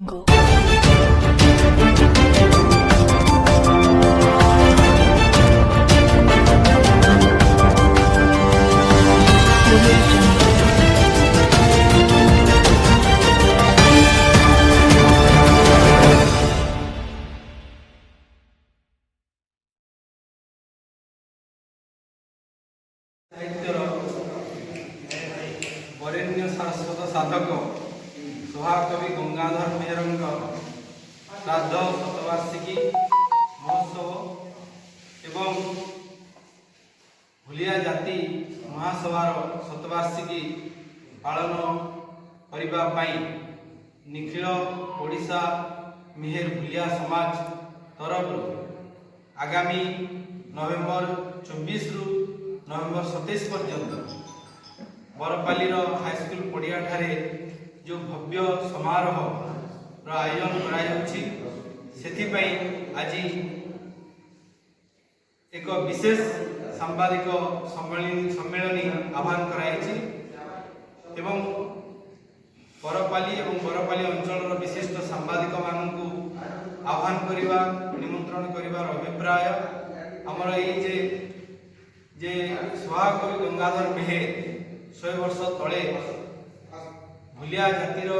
Go. ସାହିତ୍ୟର ବରେଣ୍ୟ ଶାଶ୍ୱତ ସାଧକ ସଭାକବି ଗଙ୍ଗାଧର ମେହେରଙ୍କ ଶ୍ରାଦ୍ଧ ଶତବାର୍ଷିକୀ ମହୋତ୍ସବ ଏବଂ ଭୁଲିଆ ଜାତି ମହାସଭାର ଶତବାର୍ଷିକୀ ପାଳନ କରିବା ପାଇଁ ନିଖିଳ ଓଡ଼ିଶା ମେହେର ଭୁଲିଆ ସମାଜ ତରଫରୁ ଆଗାମୀ ନଭେମ୍ବର 24ରୁ ନଭେମ୍ବର 27 ପର୍ଯ୍ୟନ୍ତ ବରପାଲିର ହାଇସ୍କୁଲ ପଡ଼ିଆଠାରେ ଯେଉଁ ଭବ୍ୟ ସମାରୋହର ଆୟୋଜନ କରାଯାଉଛି ସେଥିପାଇଁ ଆଜି ଏକ ବିଶେଷ ସାମ୍ବାଦିକ ସମ୍ମିଳନୀ ଆହ୍ୱାନ କରାଯାଇଛି ଏବଂ ବରପାଲି ଅଞ୍ଚଳର ବିଶିଷ୍ଟ ସାମ୍ବାଦିକମାନଙ୍କୁ ଆହ୍ୱାନ କରିବା ନିମନ୍ତ୍ରଣ କରିବାର ଅଭିପ୍ରାୟ ଆମର ଏଇ ଯେ ସଭାକବି ଗଙ୍ଗାଧର ମେହେର 100 ବର୍ଷ ତଳେ ଭୁଲିଆ ଜାତିର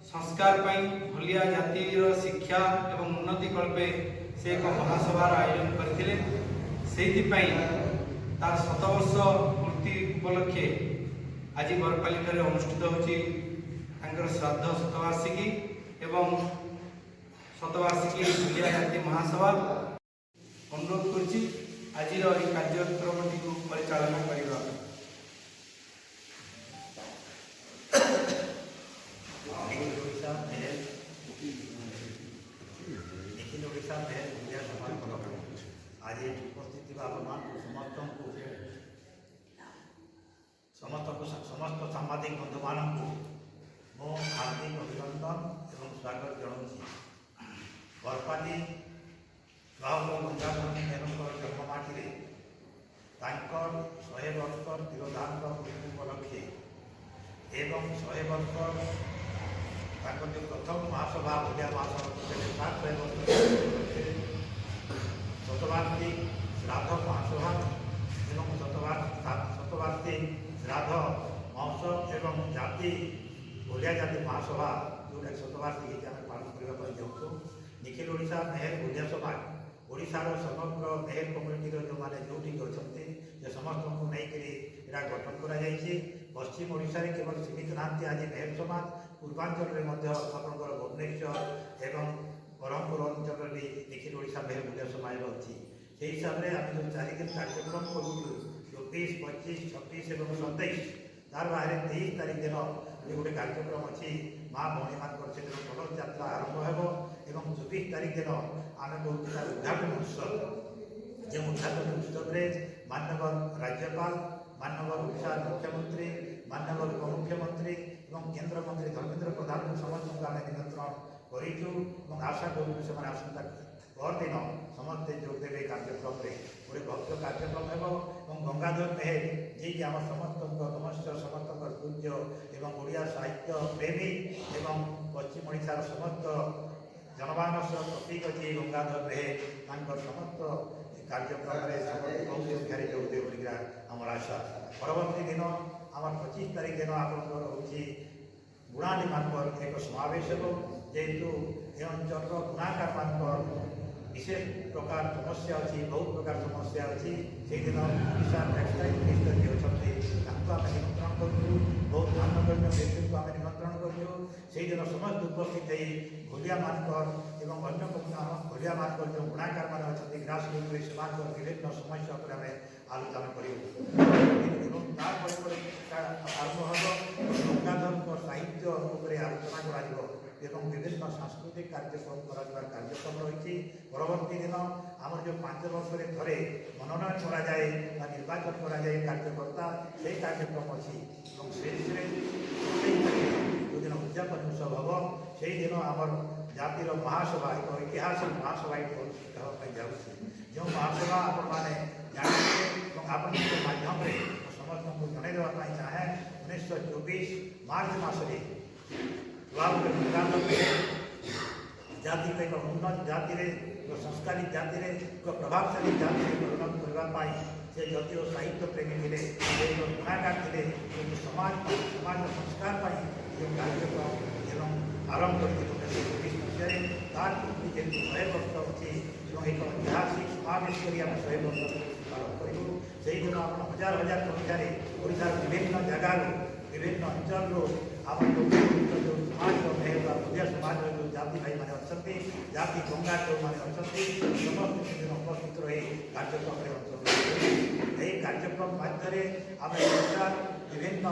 ସଂସ୍କାର ପାଇଁ ଭୁଲିଆ ଜାତିର ଶିକ୍ଷା ଏବଂ ଉନ୍ନତି କଳ୍ପେ ସେ ଏକ ମହାସଭାର ଆୟୋଜନ କରିଥିଲେ। ସେଇଥିପାଇଁ ତାର 7 ବର୍ଷ ପୂର୍ତ୍ତି ଉପଲକ୍ଷେ ଆଜି ବରପାଲିଠାରେ ଅନୁଷ୍ଠିତ ହେଉଛି ତାଙ୍କର ଶ୍ରାଦ୍ଧ ଶତବାର୍ଷିକୀ ଏବଂ ଶତବାର୍ଷିକୀ ଭୁଲିଆ ଜାତି ମହାସଭା। ଅନୁରୋଧ କରୁଛି ଆଜିର ଏହି କାର୍ଯ୍ୟକ୍ରମଟିକୁ ପରିଚାଳନା କରିବା। ନିଖିଲ ଓଡ଼ିଶା ମେହେର ଭୁଲିଆ ସମାଜ ତରଫରୁ ଆଜି ଉପସ୍ଥିତ ଥିବା ଆପଣମାନଙ୍କୁ ସମସ୍ତ ସାମ୍ବାଦିକ ବନ୍ଧୁମାନଙ୍କୁ ମୁଁ ହାର୍ଦ୍ଦିକ ଅଭିନନ୍ଦନ ଏବଂ ସ୍ୱାଗତ ଜଣାଉଛି। ବରପାଲି ସଭାକବି ଗଙ୍ଗାଧର ମେହେରଙ୍କର ଜନ୍ମମାଟିରେ ତାଙ୍କର 100 ବର୍ଷ ତିରୋଧାନର ମୃତ୍ୟୁ ଉପଲକ୍ଷେ ଏବଂ 100 ବର୍ଷ ତାଙ୍କର ଯେଉଁ ପ୍ରଥମ ମହାସଭା ଭୁଲିଆ ମହାସଭା 100 ବର୍ଷ ଶତବାର୍ଷିକୀ ଶ୍ରାଦ୍ଧ ମହାସଭା ଏବଂ ଶତବାର୍ଷିକୀ ଶ୍ରାଦ୍ଧ ମହୋତ୍ସବ ଏବଂ ଜାତି ଭୁଲିଆ ଜାତି ମହାସଭା ଯେଉଁଟାକି ଶତବାର୍ଷିକୀ ଆମେ ପାଳନ କରିବା ପାଇଁ ଯାଉଛୁ। ନିଖିଲ ଓଡ଼ିଶା ମେହେର ଭୁଲିଆ ସମାଜ ଓଡ଼ିଶାର ସମଗ୍ର ମେହେର କମ୍ୟୁନିଟିର ଯେଉଁମାନେ ଯେଉଁଠିକି ଅଛନ୍ତି ସେ ସମସ୍ତଙ୍କୁ ନେଇକରି ଏଇଟା ଗଠନ କରାଯାଇଛି। ପଶ୍ଚିମ ଓଡ଼ିଶାରେ କେବଳ ସୀମିତ ନାହାନ୍ତି ଆଜି ମେହେର ସମାଜ, ପୂର୍ବାଞ୍ଚଳରେ ମଧ୍ୟ ଆପଣଙ୍କର ଭୁବନେଶ୍ୱର ଏବଂ ବ୍ରହ୍ମପୁର ଅଞ୍ଚଳରେ ବି ନିଖିଲ ଓଡ଼ିଶା ମେହେର ଭୁଲିଆ ସମାଜର ଅଛି। ସେହି ହିସାବରେ ଆମେ ଯେଉଁ 4 ଦିନ କାର୍ଯ୍ୟକ୍ରମ କରୁଛୁ 24, 25, 26 ଏବଂ 27 ତାର ବାହାରେ 23 ତାରିଖ ଦିନ ଗୋଟେ କାର୍ଯ୍ୟକ୍ରମ ଅଛି ମା ଭଉଣୀମାନଙ୍କର ସେଦିନ କଳସ ଯାତ୍ରା ଆରମ୍ଭ ହେବ ଏବଂ 24 ତାରିଖ ଦିନ ଆମେ କହୁଛୁ ତାର ଉଦ୍ଘାଟନ ଉତ୍ସବ। ଯେଉଁ ଉଦ୍ଘାଟନ ଉତ୍ସବରେ ମାନ୍ୟବର ରାଜ୍ୟପାଳ, ମାନ୍ୟବର ଓଡ଼ିଶା ମୁଖ୍ୟମନ୍ତ୍ରୀ, ମାନ୍ୟବର ଉପମୁଖ୍ୟମନ୍ତ୍ରୀ ଏବଂ କେନ୍ଦ୍ରମନ୍ତ୍ରୀ ଧର୍ମେନ୍ଦ୍ର ପ୍ରଧାନଙ୍କୁ ସମସ୍ତଙ୍କୁ ଆମେ ନିମନ୍ତ୍ରଣ କରିଛୁ ଏବଂ ଆଶା କରୁଛୁ ସେମାନେ ଆସନ୍ତା ପରଦିନ ସମସ୍ତେ ଯୋଗଦେବେ କାର୍ଯ୍ୟକ୍ରମରେ। ଗୋଟେ ଭବ୍ୟ କାର୍ଯ୍ୟକ୍ରମ ହେବ ଏବଂ ଗଙ୍ଗାଧର ମେହେର ଯିଏକି ଆମ ସମସ୍ତଙ୍କର ପୂଜ୍ୟ ଏବଂ ଓଡ଼ିଆ ସାହିତ୍ୟ ପ୍ରେମୀ ଏବଂ ପଶ୍ଚିମ ଓଡ଼ିଶାର ସମସ୍ତ ଜନମାନସର ପ୍ରତୀକ ଯିଏ ଗଙ୍ଗାଧର ମେହେର ତାଙ୍କର ସମସ୍ତ କାର୍ଯ୍ୟକ୍ରମରେ ବହୁତ ସଂଖ୍ୟାରେ ଯୋଗଦେବେ ବୋଲିକିରା ଆମର ଆଶା। ପରବର୍ତ୍ତୀ ଦିନ ଆମର 25 ତାରିଖ ଦିନ ଆପଣଙ୍କର ହେଉଛି ବୁଣାଳୀମାନଙ୍କର ଏକ ସମାବେଶ ହେବ। ଯେହେତୁ ଏ ଅଞ୍ଚଳର ବୁଣାକାରମାନଙ୍କର ବିଶେଷ ପ୍ରକାର ସମସ୍ୟା ଅଛି, ବହୁତ ପ୍ରକାର ସମସ୍ୟା ଅଛି। ସେହିଦିନ ଓଡ଼ିଶା ଟେକ୍ସଟାଇଲ ମିନିଷ୍ଟର ଯିଏ ଅଛନ୍ତି ତାଙ୍କୁ ଆମେ ନିମନ୍ତ୍ରଣ କରୁଛୁ, ବହୁତ ମାନ୍ୟଗଣ୍ୟ ବ୍ୟକ୍ତିଙ୍କୁ ଆମେ ନିମନ୍ତ୍ରଣ କରୁଛୁ। ସେହିଦିନ ସମସ୍ତେ ଉପସ୍ଥିତ ହେଇ ଭୁଲିଆମାନଙ୍କର ଏବଂ ଅନ୍ୟ ଭୁଲିଆମାନଙ୍କର ଯେଉଁ ବୁଣାକାରମାନେ ଅଛନ୍ତି ଗ୍ରାସରୁଟ୍ରେ ସେମାନଙ୍କର ବିଭିନ୍ନ ସମସ୍ୟା ଉପରେ ଆମେ ଆଲୋଚନା କରିବୁ ଏବଂ ତାପରେ ଆରମ୍ଭ ହେବ ଗଙ୍ଗାଧରଙ୍କ ସାହିତ୍ୟ ଉପରେ ଆଲୋଚନା କରାଯିବ ଏବଂ ବିଭିନ୍ନ ସାଂସ୍କୃତିକ କାର୍ଯ୍ୟକ୍ରମ କରାଯିବାର କାର୍ଯ୍ୟକ୍ରମ ରହିଛି। ପରବର୍ତ୍ତୀ ଦିନ ଆମର ଯେଉଁ 5 ବର୍ଷରେ ଥରେ ମନୋନୟନ କରାଯାଏ ବା ନିର୍ବାଚନ କରାଯାଏ କାର୍ଯ୍ୟକର୍ତ୍ତା, ସେହି କାର୍ଯ୍ୟକ୍ରମ ଅଛି ଏବଂ ସେଥିରେ ଯେଉଁଦିନ ଉଦ୍ଯାପନ ଉତ୍ସବ ହେବ ସେହିଦିନ ଆମର ଜାତିର ମହାସଭା ଏକ ଐତିହାସିକ ମହାସଭା ଏଠି ଅନୁଷ୍ଠିତ ହେବା ପାଇଁ ଯାଉଛି। ଯେଉଁ ମହାସଭା ଆପଣମାନେ ଜାଣିବେ ଏବଂ ଆପଣଙ୍କ ମାଧ୍ୟମରେ ସମସ୍ତଙ୍କୁ ଜଣାଇଦେବା ପାଇଁ ଚାହେଁ 1924 ମାର୍ଚ୍ଚ ମାସରେ ଜାତି ଏକ ଉନ୍ନତ ଜାତିରେ ଏକ ସଂସ୍କାରୀ ଜାତିରେ ଏକ ପ୍ରଭାବଶାଳୀ ଜାତିରେ ପରିଣତ କରିବା ପାଇଁ ସେ ଯଦିଓ ସାହିତ୍ୟ ପ୍ରେମୀ ଥିଲେ ସେ ଏକ ଗୁଣାକାର ଥିଲେ କିନ୍ତୁ ସମାଜ ସଂସ୍କାର ପାଇଁ ଯେଉଁ କାର୍ଯ୍ୟକ୍ରମ ଏବଂ ଆରମ୍ଭ କରିଥିଲେ 19 ମସିହାରେ ତାର ପୂର୍ତ୍ତି ଯେହେତୁ 100 ବର୍ଷ ଅଛି ଏବଂ ଏକ ଐତିହାସିକ ସମାବେଶ କରି ଆମେ 100 ବର୍ଷ ପାଳନ କରିବୁ। ସେହିଦିନ ଆପଣ ହଜାର ହଜାର ସଂଖ୍ୟାରେ ଓଡ଼ିଶାର ବିଭିନ୍ନ ଜାଗାରୁ ବିଭିନ୍ନ ଅଞ୍ଚଳରୁ ଆମର ଯେଉଁ ସମାଜର ମେହେର ପୂଜା ସମାଜର ଯେଉଁ ଜାତି ଭାଇମାନେ ଅଛନ୍ତି ଜାତି ଗଙ୍ଗା ଯେଉଁମାନେ ଅଛନ୍ତି ସମସ୍ତେ ସେଦିନ ଉପସ୍ଥିତ ରହି କାର୍ଯ୍ୟକ୍ରମରେ ଅଂଶଗ୍ରହଣ ଏହି କାର୍ଯ୍ୟକ୍ରମ ମାଧ୍ୟମରେ ଆମେ ଓଡ଼ିଶାର ବିଭିନ୍ନ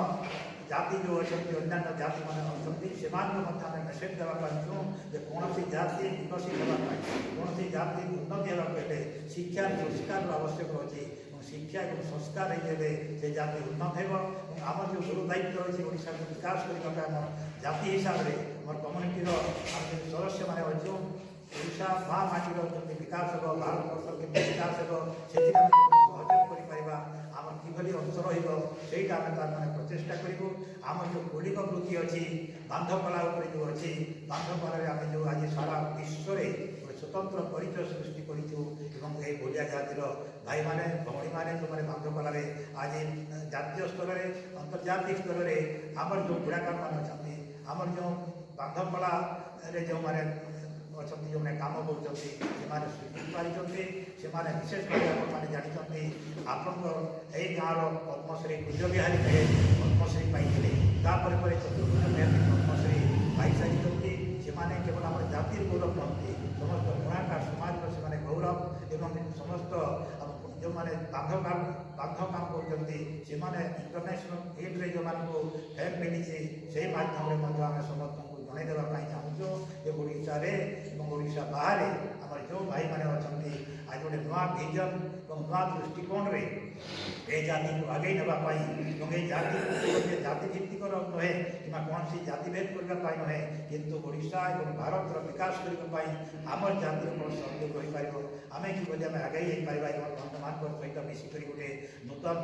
ଜାତି ଯେଉଁ ଅଛନ୍ତି ଅନ୍ୟାନ୍ୟ ଜାତିମାନେ ଅଛନ୍ତି ସେମାନଙ୍କୁ ମଧ୍ୟ ଆମେ ମେସେଜ୍ ଦେବା ପାଇଛୁ ଯେ କୌଣସି ଜାତି ବିକଶିତ ହେବା ପାଇଁ କୌଣସି ଜାତି ଉନ୍ନତି ହେବାକୁ ହେଲେ ଶିକ୍ଷା ସଂସ୍କାରର ଆବଶ୍ୟକ ଅଛି। ଶିକ୍ଷା ଏବଂ ସଂସ୍କାର ହେଇଗଲେ ସେ ଜାତି ଉନ୍ନତ ହେବ ଏବଂ ଆମର ଯେଉଁ ଗୁରୁ ଦାୟିତ୍ୱ ରହିଛି ଓଡ଼ିଶାକୁ ବିକାଶ କରିବା ପାଇଁ ଆମର ଜାତି ହିସାବରେ ଆମର କମ୍ୟୁନିଟିର ଆମେ ଯେଉଁ ସଦସ୍ୟମାନେ ଅଛୁ ଓଡ଼ିଶା ମା ମାଟିର କେମିତି ବିକାଶ ହେବ ଭାରତବର୍ଷ କେମିତି ବିକାଶ ହେବ ସେଥିରେ ଆମେ ସହଯୋଗ କରିପାରିବା ଆମର କିଭଳି ଅଂଶ ରହିବ ସେଇଟା ଆମେ ତାର ପ୍ରଚେଷ୍ଟା କରିବୁ। ଆମର ଯେଉଁ କୌଳିକ ବୃତ୍ତି ଅଛି ବାନ୍ଧକଳା ଉପରେ ଯେଉଁ ଅଛି ବାନ୍ଧକଳାରେ ଆମେ ଯେଉଁ ଆଜି ସାରା ବିଶ୍ୱରେ ଗୋଟେ ସ୍ୱତନ୍ତ୍ର ପରିଚୟ ସୃଷ୍ଟି କରିଛୁ ଏବଂ ଏହି ବଳିଆ ଜାତିର ଭାଇମାନେ ଭଉଣୀମାନେ ଯେଉଁମାନେ ବାନ୍ଧକଳାରେ ଆଜି ଜାତୀୟ ସ୍ତରରେ ଆନ୍ତର୍ଜାତିକ ସ୍ତରରେ ଆମର ଯେଉଁ ବୁଢ଼ାକାରମାନେ ଅଛନ୍ତି ଆମର ଯେଉଁ ବାନ୍ଧକଳାରେ ଯେଉଁମାନେ ଅଛନ୍ତି ଯେଉଁମାନେ କାମ କରୁଛନ୍ତି ସେମାନେ ସ୍ୱୀକୃତି ପାରିଛନ୍ତି ସେମାନେ ବିଶେଷ ଭାବେ ଆପଣମାନେ ଜାଣିଛନ୍ତି ଆପଣଙ୍କ ଏଇ ଗାଁର ପଦ୍ମଶ୍ରୀ କୁଞ୍ଜବିହାରୀ ମେହେର ପଦ୍ମଶ୍ରୀ ପାଇଥିଲେ ତାପରେ ପରେ ଚତୁର୍ଭୁଜ ମେହେର ପଦ୍ମଶ୍ରୀ ପାଇସାରିଛନ୍ତି। ସେମାନେ କେବଳ ଆମର ଜାତିର ଗୌରବ ନୁହନ୍ତି ସମସ୍ତ ଗୁଣାକାର ସମାଜର ସେମାନେ ଗୌରବ ଏବଂ ସମସ୍ତ ଯେଉଁମାନେ ବାନ୍ଧ କାମ କରୁଛନ୍ତି ସେମାନେ ଇଣ୍ଟରନ୍ୟାସନାଲ ଫିଲ୍ଡରେ ଯେଉଁମାନଙ୍କୁ ଫେମ୍ ମିଳିଛି ସେଇ ମାଧ୍ୟମରେ ମଧ୍ୟ ଆମେ ସମସ୍ତଙ୍କୁ ଜଣାଇ ଦେବା ପାଇଁ ଚାହୁଁଛୁ ଯେ ଓଡ଼ିଶାରେ ଏବଂ ଓଡ଼ିଶା ବାହାରେ ଆମର ଯେଉଁ ଭାଇମାନେ ଅଛନ୍ତି ଆଜି ଗୋଟେ ନୂଆ ଭିଜନ୍ ଏବଂ ନୂଆ ଦୃଷ୍ଟିକୋଣରେ ଏ ଜାତିକୁ ଆଗେଇ ନେବା ପାଇଁ ଏବଂ ଏ ଜାତିକୁ ଜାତି ଭିତ୍ତିକର ନୁହେଁ କିମ୍ବା କୌଣସି ଜାତିଭେଦ କରିବା ପାଇଁ ନୁହେଁ କିନ୍ତୁ ଓଡ଼ିଶା ଏବଂ ଭାରତର ବିକାଶ କରିବା ପାଇଁ ଆମର ଜାତିର କ'ଣ ସହଯୋଗ ରହିପାରିବ ଆମେ କିଭଳି ଆମେ ଆଗେଇ ଯାଇପାରିବା ଏବଂ ବନ୍ଧୁମାନଙ୍କ ସହିତ ମିଶିକରି ଗୋଟେ ନୂତନ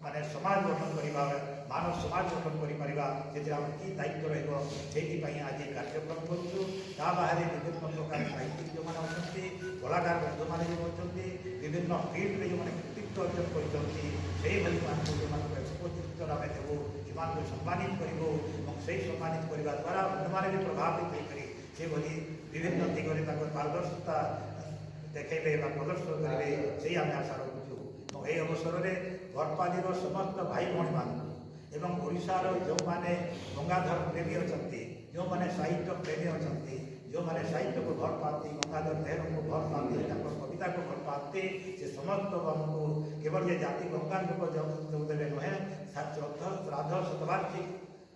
ମାନେ ସମାଜ ଗଠନ କରିବା ମାନବ ସମାଜ ଗଠନ କରିପାରିବା ସେଥିରେ ଆମର କି ଦାୟିତ୍ୱ ରହିବ ସେଇଥିପାଇଁ ଆଜି କାର୍ଯ୍ୟକ୍ରମ କରୁଛୁ। ତା ବାହାରେ ବିଭିନ୍ନ ପ୍ରକାର ସାହିତ୍ୟିକ ଯେଉଁମାନେ ଅଛନ୍ତି କଳାକାର ବନ୍ଧୁମାନେ ଯେଉଁ ଅଛନ୍ତି ବିଭିନ୍ନ ଫିଲ୍ଡରେ ଯେଉଁମାନେ କୃତିତ୍ୱ ଅର୍ଜନ କରିଛନ୍ତି ସେଇଭଳି ମାନଙ୍କୁ ଯେଉଁମାନଙ୍କୁ ଏକ୍ସପୋଜିଟର ଆମେ ଦେବୁ ସେମାନଙ୍କୁ ସମ୍ମାନିତ କରିବୁ ଏବଂ ସେହି ସମ୍ମାନିତ କରିବା ଦ୍ୱାରା ଅନ୍ୟମାନେ ବି ପ୍ରଭାବିତ ହୋଇକରି ସେଭଳି ବିଭିନ୍ନ ଦିଗରେ ତାଙ୍କର ପାରଦର୍ଶିତା ଦେଖେଇବେ ବା ପ୍ରଦର୍ଶନ କରିବେ ସେଇ ଆମେ ଆଶା ରଖୁଛୁ। ଏବଂ ଏହି ଅବସରରେ ବରପାଲିର ସମସ୍ତ ଭାଇ ଭଉଣୀମାନଙ୍କୁ ଏବଂ ଓଡ଼ିଶାର ଯେଉଁମାନେ ଗଙ୍ଗାଧର ପ୍ରେମୀ ଅଛନ୍ତି ଯେଉଁମାନେ ସାହିତ୍ୟ ପ୍ରେମୀ ଅଛନ୍ତି ଯେଉଁମାନେ ସାହିତ୍ୟକୁ ଭଲ ପାଆନ୍ତି ଗଙ୍ଗାଧର ମେହେରଙ୍କୁ ଭଲ ପାଆନ୍ତି ତାଙ୍କ କବିତାକୁ ଭଲ ପାଆନ୍ତି ସେ ସମସ୍ତଙ୍କୁ କେବଳ ଯେ ଜାତି ଗଙ୍ଗାଙ୍କ ଯୋଗ ଦେବେ ନୁହେଁ ଶ୍ରାଦ୍ଧ ଶତବାର୍ଷିକ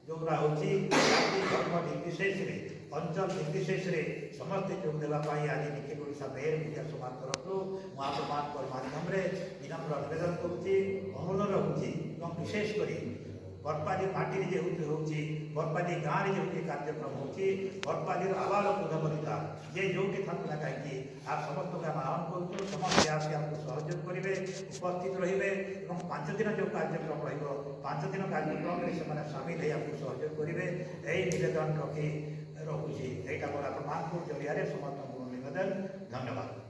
ଯେଉଁଗୁଡ଼ା ହେଉଛି ଜାତି ଧର୍ମ ନିର୍ବିଶେଷରେ ଅଞ୍ଚଳ ନିର୍ବିଶେଷରେ ସମସ୍ତେ ଯୋଗ ଦେବା ପାଇଁ ଆଜି ନିଖିଲ ଓଡ଼ିଶା ମେହେର ପୂଜା ସମାଜ ତରଫରୁ ମୁଁ ଆପଣମାନଙ୍କ ମାଧ୍ୟମରେ ବିନମ୍ର ନିବେଦନ କରୁଛି ଅନୁରୋଧ ରହୁଛି ଏବଂ ବିଶେଷ କରି ବରପାଲି ମାଟିରେ ଯେହେତୁ ହେଉଛି ବରପାଲି ଗାଁରେ ଯେଉଁଠି କାର୍ଯ୍ୟକ୍ରମ ହେଉଛି ବରପାଲିର ଆବାଳ ବୃଦ୍ଧବନିତା ଯେ ଯେଉଁଠି ଥାନ୍ତୁ ନା କାହିଁକି ଆଉ ସମସ୍ତଙ୍କୁ ଆମେ ଆହ୍ୱାନ କରୁଛୁ ସମସ୍ତେ ଆସି ଆମକୁ ସହଯୋଗ କରିବେ ଉପସ୍ଥିତ ରହିବେ ଏବଂ 5 ଦିନ ଯେଉଁ କାର୍ଯ୍ୟକ୍ରମ ରହିବ 5 ଦିନ କାର୍ଯ୍ୟକ୍ରମରେ ସେମାନେ ସାମିଲ ହୋଇ ଆମକୁ ସହଯୋଗ କରିବେ ଏହି ନିବେଦନ ରଖି ରହୁଛି। ଏଇଟା ମୋର ଆପଣମାନଙ୍କ ଜରିଆରେ ସମସ୍ତଙ୍କୁ ନିବେଦନ। ଧନ୍ୟବାଦ।